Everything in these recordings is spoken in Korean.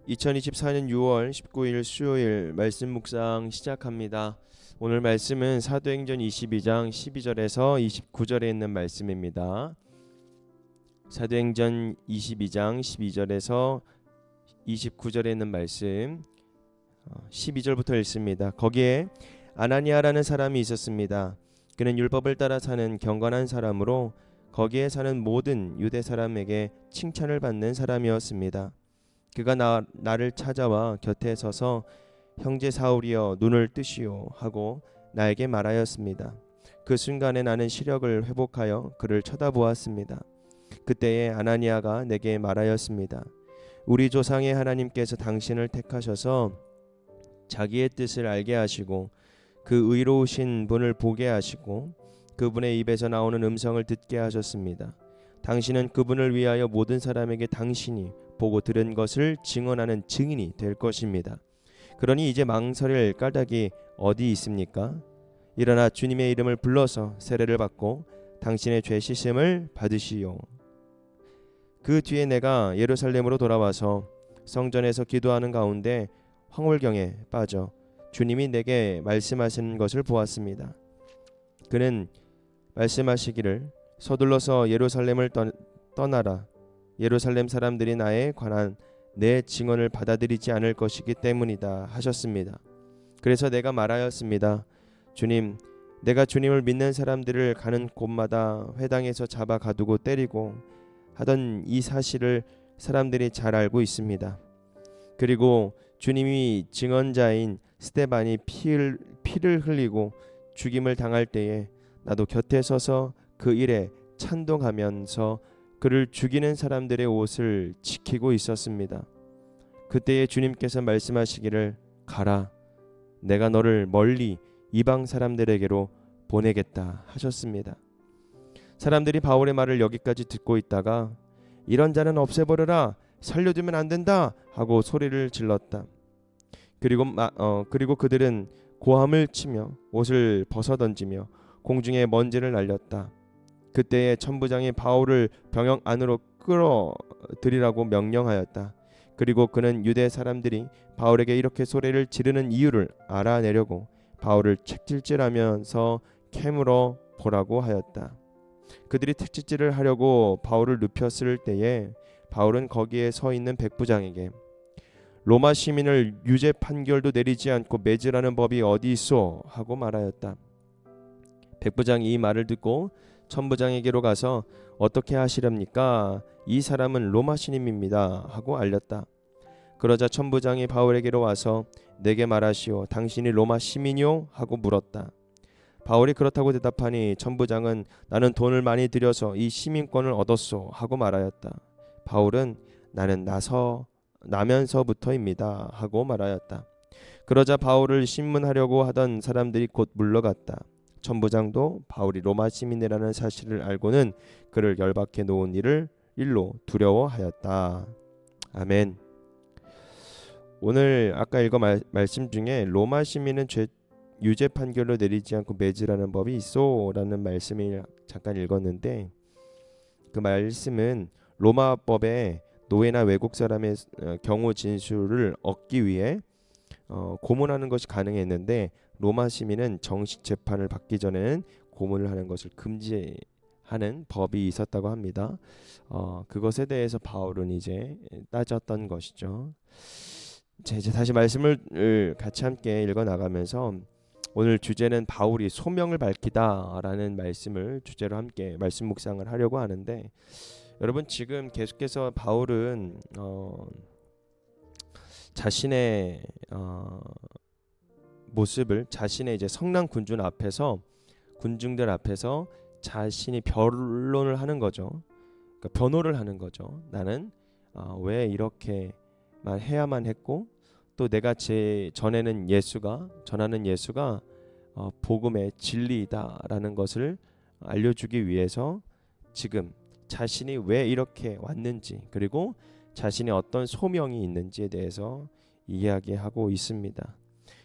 2024년 6월 19일 수요일 말씀 묵상 시작합니다. 오늘 말씀은 사도행전 22장 12절에서 29절에 있는 말씀입니다. 사도행전 22장 12절에서 29절에 있는 말씀 12절부터 읽습니다. 거기에 아나니아라는 사람이 있었습니다. 그는 율법을 따라 사는 경건한 사람으로 거기에 사는 모든 유대 사람에게 칭찬을 받는 사람이었습니다. 그가 나를 찾아와 곁에 서서 형제 사울이여 눈을 뜨시오 하고 나에게 말하였습니다. 그 순간에 나는 시력을 회복하여 그를 쳐다보았습니다. 그때에 아나니아가 내게 말하였습니다. 우리 조상의 하나님께서 당신을 택하셔서 자기의 뜻을 알게 하시고 그 의로우신 분을 보게 하시고 그분의 입에서 나오는 음성을 듣게 하셨습니다. 당신은 그분을 위하여 모든 사람에게 당신이 보고 들은 것을 증언하는 증인이 될 것입니다. 그러니 이제 망설일 까닭이 어디 있습니까? 일어나 주님의 이름을 불러서 세례를 받고 당신의 죄 씻음을 받으시오. 그 뒤에 내가 예루살렘으로 돌아와서 성전에서 기도하는 가운데 황홀경에 빠져 주님이 내게 말씀하시는 것을 보았습니다. 그는 말씀하시기를 서둘러서 예루살렘을 떠나라. 예루살렘 사람들이 나에 관한 내 증언을 받아들이지 않을 것이기 때문이다 하셨습니다. 그래서 내가 말하였습니다. 주님, 내가 주님을 믿는 사람들을 가는 곳마다 회당에서 잡아 가두고 때리고 하던 이 사실을 사람들이 잘 알고 있습니다. 그리고 주님이 증언자인 스데반이 피를 흘리고 죽임을 당할 때에 나도 곁에 서서 그 일에 찬동하면서 그를 죽이는 사람들의 옷을 지키고 있었습니다. 그때에 주님께서 말씀하시기를 가라, 내가 너를 멀리 이방 사람들에게로 보내겠다 하셨습니다. 사람들이 바울의 말을 여기까지 듣고 있다가 이런 자는 없애버려라, 살려두면 안 된다 하고 소리를 질렀다. 그리고 그들은 고함을 치며 옷을 벗어던지며 공중에 먼지를 날렸다. 그때에 천부장이 바울을 병영 안으로 끌어들이라고 명령하였다. 그리고 그는 유대 사람들이 바울에게 이렇게 소리를 지르는 이유를 알아내려고 바울을 책질질하면서 캐물어 보라고 하였다. 그들이 책질질을 하려고 바울을 눕혔을 때에 바울은 거기에 서 있는 백부장에게 로마 시민을 유죄 판결도 내리지 않고 매질하는 법이 어디 있어 하고 말하였다. 백부장이 이 말을 듣고 천부장에게로 가서 어떻게 하시렵니까? 이 사람은 로마 시민입니다 하고 알렸다. 그러자 천부장이 바울에게로 와서 내게 말하시오. 당신이 로마 시민이요? 하고 물었다. 바울이 그렇다고 대답하니 천부장은 나는 돈을 많이 들여서 이 시민권을 얻었소 하고 말하였다. 바울은 나는 나면서부터입니다 하고 말하였다. 그러자 바울을 신문하려고 하던 사람들이 곧 물러갔다. 천부장도 바울이 로마 시민이라는 사실을 알고는 그를 열박해 놓은 일로 두려워하였다. 아멘. 오늘 아까 읽은 말씀 중에 로마 시민은 유죄 판결로 내리지 않고 매질하는 법이 있어라는 말씀을 잠깐 읽었는데 그 말씀은 로마법에 노예나 외국 사람의 경우 진술을 얻기 위해 고문하는 것이 가능했는데 로마 시민은 정식 재판을 받기 전에는 고문을 하는 것을 금지하는 법이 있었다고 합니다. 그것에 대해서 바울은 이제 따졌던 것이죠. 이제 다시 말씀을 같이 함께 읽어 나가면서 오늘 주제는 바울이 소명을 밝히다라는 말씀을 주제로 함께 말씀 묵상을 하려고 하는데 여러분 지금 계속해서 바울은 자신의 모습을 자신의 이제 성난 군중들 앞에서 자신이 변론을 하는 거죠. 그러니까 변호를 하는 거죠. 나는 왜 이렇게만 해야만 했고 또 내가 전하는 예수가 복음의 진리이다라는 것을 알려주기 위해서 지금 자신이 왜 이렇게 왔는지 그리고 자신의 어떤 소명이 있는지에 대해서 이야기하고 있습니다.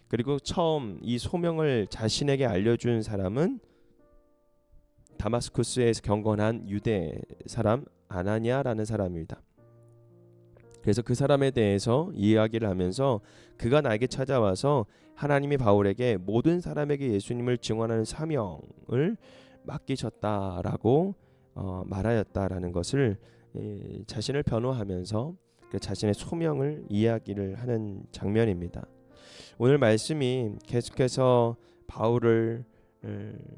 그리고 처음 이 소명을 자신에게 알려준 사람은 다마스쿠스에서 경건한 유대 사람 아나니아라는 사람입니다. 그래서 그 사람에 대해서 이야기를 하면서 그가 나에게 찾아와서 하나님이 바울에게 모든 사람에게 예수님을 증언하는 사명을 맡기셨다라고 말하였다라는 것을 자신을 변호하면서 그 자신의 소명을 이야기를 하는 장면입니다. 오늘 말씀이 계속해서 바울을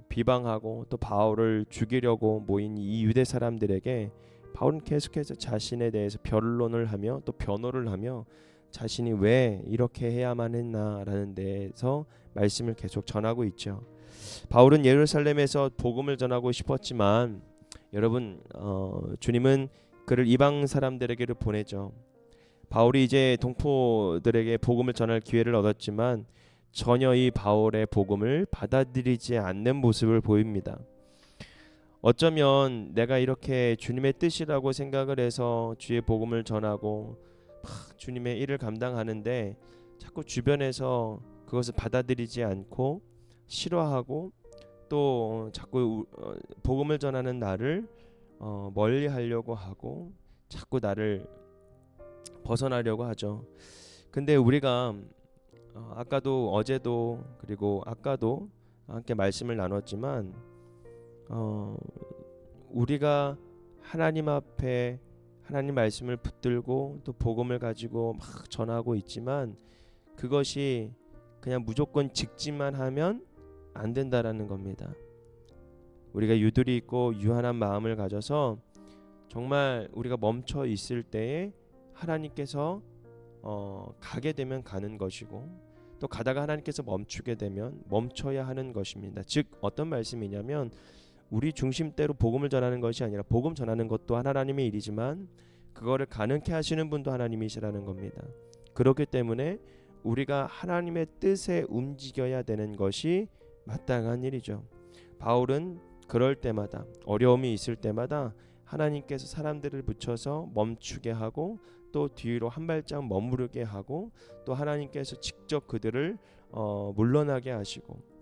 비방하고 또 바울을 죽이려고 모인 이 유대 사람들에게 바울은 계속해서 자신에 대해서 변론을 하며 또 변호를 하며 자신이 왜 이렇게 해야만 했나라는 데에서 말씀을 계속 전하고 있죠. 바울은 예루살렘에서 복음을 전하고 싶었지만 여러분 주님은 그를 이방 사람들에게로 보내죠. 바울이 이제 동포들에게 복음을 전할 기회를 얻었지만 전혀 이 바울의 복음을 받아들이지 않는 모습을 보입니다. 어쩌면 내가 이렇게 주님의 뜻이라고 생각을 해서 주의 복음을 전하고 주님의 일을 감당하는데 자꾸 주변에서 그것을 받아들이지 않고 싫어하고 또 자꾸 복음을 전하는 나를 멀리 하려고 하고 자꾸 나를 벗어나려고 하죠. 근데 우리가 아까도 어제도 그리고 아까도 함께 말씀을 나눴지만 우리가 하나님 앞에 하나님 말씀을 붙들고 또 복음을 가지고 막 전하고 있지만 그것이 그냥 무조건 직진만 하면 안 된다라는 겁니다. 우리가 유들이 있고 유한한 마음을 가져서 정말 우리가 멈춰 있을 때에 하나님께서 가게 되면 가는 것이고 또 가다가 하나님께서 멈추게 되면 멈춰야 하는 것입니다. 즉 어떤 말씀이냐면 우리 중심대로 복음을 전하는 것이 아니라 복음 전하는 것 또한 하나님의 일이지만 그거를 가능케 하시는 분도 하나님이시라는 겁니다. 그렇기 때문에 우리가 하나님의 뜻에 움직여야 되는 것이 마땅한 일이죠. 바울은 그럴 때마다 어려움이 있을 때마다 하나님께서 사람들을 붙여서 멈추게 하고 또 뒤로 한 발짝 머무르게 하고 또 하나님께서 직접 그들을 물러나게 하시고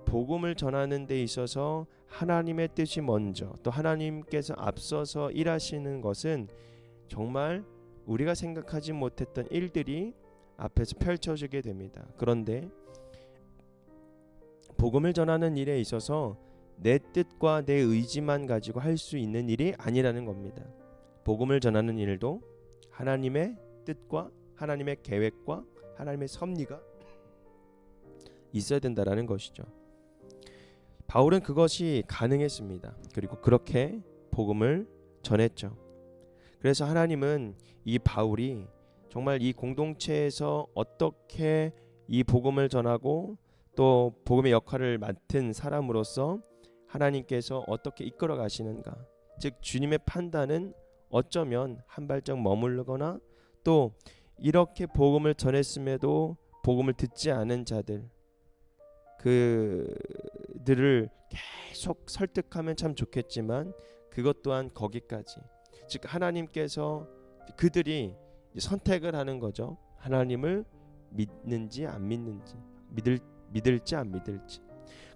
복음을 전하는 데 있어서 하나님의 뜻이 먼저 또 하나님께서 앞서서 일하시는 것은 정말 우리가 생각하지 못했던 일들이 앞에서 펼쳐지게 됩니다. 그런데 복음을 전하는 일에 있어서 내 뜻과 내 의지만 가지고 할 수 있는 일이 아니라는 겁니다. 복음을 전하는 일도 하나님의 뜻과 하나님의 계획과 하나님의 섭리가 있어야 된다라는 것이죠. 바울은 그것이 가능했습니다. 그리고 그렇게 복음을 전했죠. 그래서 하나님은 이 바울이 정말 이 공동체에서 어떻게 이 복음을 전하고 또 복음의 역할을 맡은 사람으로서 하나님께서 어떻게 이끌어 가시는가, 즉 주님의 판단은 어쩌면 한 발짝 머무르거나 또 이렇게 복음을 전했음에도 복음을 듣지 않은 자들 그들을 계속 설득하면 참 좋겠지만 그것 또한 거기까지, 즉 하나님께서 그들이 선택을 하는 거죠. 하나님을 믿는지 안 믿는지, 믿을지 안 믿을지.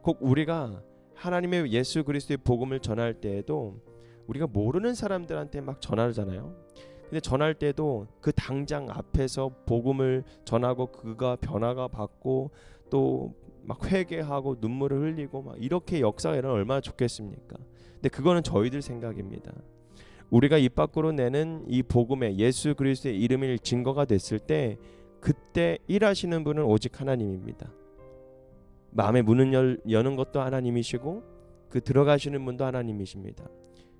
꼭 우리가 하나님의 예수 그리스도의 복음을 전할 때에도 우리가 모르는 사람들한테 막 전하잖아요. 근데 전할 때도 그 당장 앞에서 복음을 전하고 그가 변화가 받고 또 막 회개하고 눈물을 흘리고 막 이렇게 역사가 일어나면 얼마나 좋겠습니까? 근데 그거는 저희들 생각입니다. 우리가 입 밖으로 내는 이 복음의 예수 그리스도의 이름이 증거가 됐을 때 그때 일하시는 분은 오직 하나님입니다. 마음의 문을 여는 것도 하나님이시고 그 들어가시는 분도 하나님이십니다.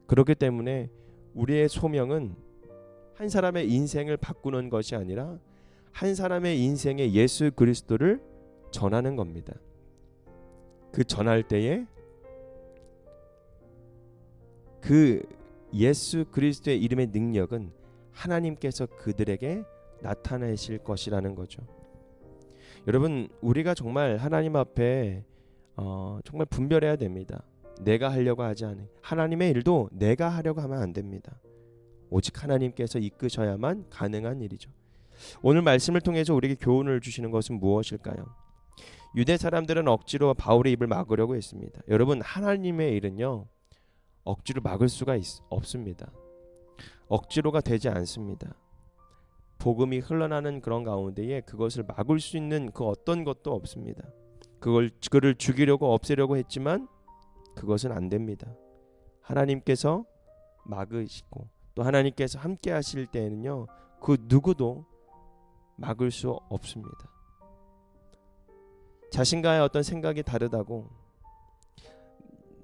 그렇기 때문에 우리의 소명은 한 사람의 인생을 바꾸는 것이 아니라 한 사람의 인생에 예수 그리스도를 전하는 겁니다. 그 전할 때에 그 예수 그리스도의 이름의 능력은 하나님께서 그들에게 나타내실 것이라는 거죠. 여러분, 우리가 정말 하나님 앞에 정말 분별해야 됩니다. 내가 하려고 하지 않아요. 하나님의 일도 내가 하려고 하면 안 됩니다. 오직 하나님께서 이끄셔야만 가능한 일이죠. 오늘 말씀을 통해서 우리에게 교훈을 주시는 것은 무엇일까요? 유대 사람들은 억지로 바울의 입을 막으려고 했습니다. 여러분, 하나님의 일은요 억지로 막을 수가 없습니다. 억지로가 되지 않습니다. 복음이 흘러나는 그런 가운데에 그것을 막을 수 있는 그 어떤 것도 없습니다. 그를 죽이려고 없애려고 했지만 그것은 안 됩니다. 하나님께서 막으시고 또 하나님께서 함께 하실 때에는요, 그 누구도 막을 수 없습니다. 자신과의 어떤 생각이 다르다고,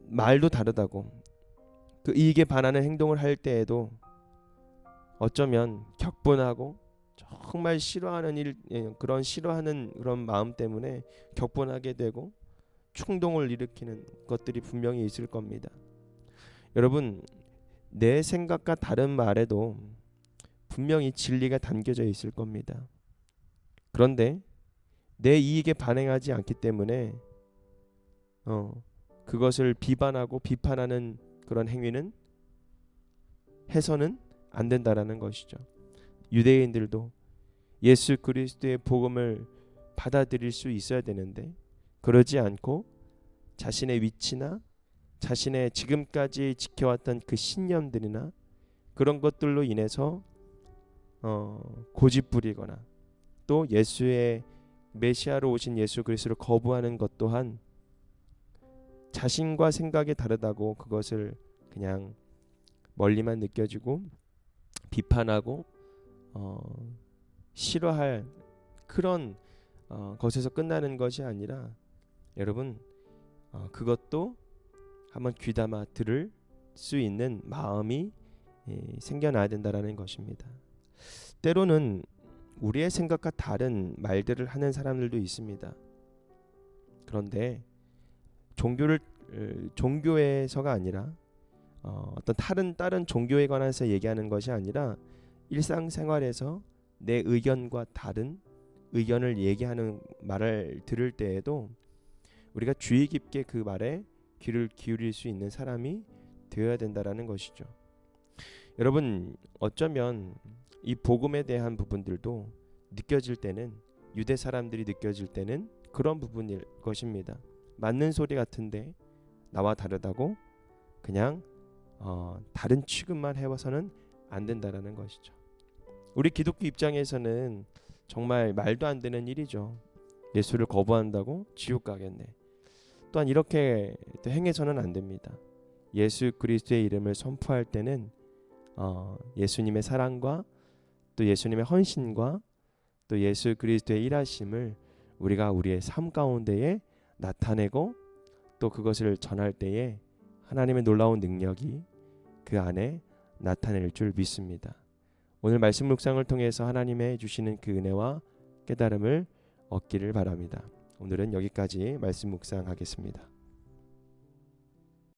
말도 다르다고, 그 이익에 반하는 행동을 할 때에도 어쩌면 격분하고 정말 싫어하는 그런 마음 때문에 격분하게 되고 충동을 일으키는 것들이 분명히 있을 겁니다. 여러분, 내 생각과 다른 말에도 분명히 진리가 담겨져 있을 겁니다. 그런데 내 이익에 반응하지 않기 때문에 그것을 비판하고 비판하는 그런 행위는 해서는 안 된다라는 것이죠. 유대인들도 예수 그리스도의 복음을 받아들일 수 있어야 되는데 그러지 않고 자신의 위치나 자신의 지금까지 지켜왔던 그 신념들이나 그런 것들로 인해서 고집부리거나 또 예수의 메시아로 오신 예수 그리스도를 거부하는 것 또한 자신과 생각이 다르다고 그것을 그냥 멀리만 느껴지고 비판하고 싫어할 그런 것에서 끝나는 것이 아니라 여러분 그것도 한번 귀담아 들을 수 있는 마음이 생겨나야 된다라는 것입니다. 때로는 우리의 생각과 다른 말들을 하는 사람들도 있습니다. 그런데 종교에서가 아니라 어떤 다른 종교에 관해서 얘기하는 것이 아니라 일상생활에서 내 의견과 다른 의견을 얘기하는 말을 들을 때에도 우리가 주의 깊게 그 말에 귀를 기울일 수 있는 사람이 되어야 된다라는 것이죠. 여러분, 어쩌면 이 복음에 대한 부분들도 느껴질 때는 유대 사람들이 느껴질 때는 그런 부분일 것입니다. 맞는 소리 같은데 나와 다르다고 그냥 다른 취급만 해와서는 안 된다라는 것이죠. 우리 기독교 입장에서는 정말 말도 안 되는 일이죠. 예수를 거부한다고 지옥 가겠네. 또한 이렇게 행해서는 안 됩니다. 예수 그리스도의 이름을 선포할 때는 예수님의 사랑과 또 예수님의 헌신과 또 예수 그리스도의 일하심을 우리가 우리의 삶 가운데에 나타내고 또 그것을 전할 때에 하나님의 놀라운 능력이 그 안에 나타낼 줄 믿습니다. 오늘 말씀 묵상을 통해서 하나님의 주시는 그 은혜와 깨달음을 얻기를 바랍니다. 오늘은 여기까지 말씀 묵상하겠습니다.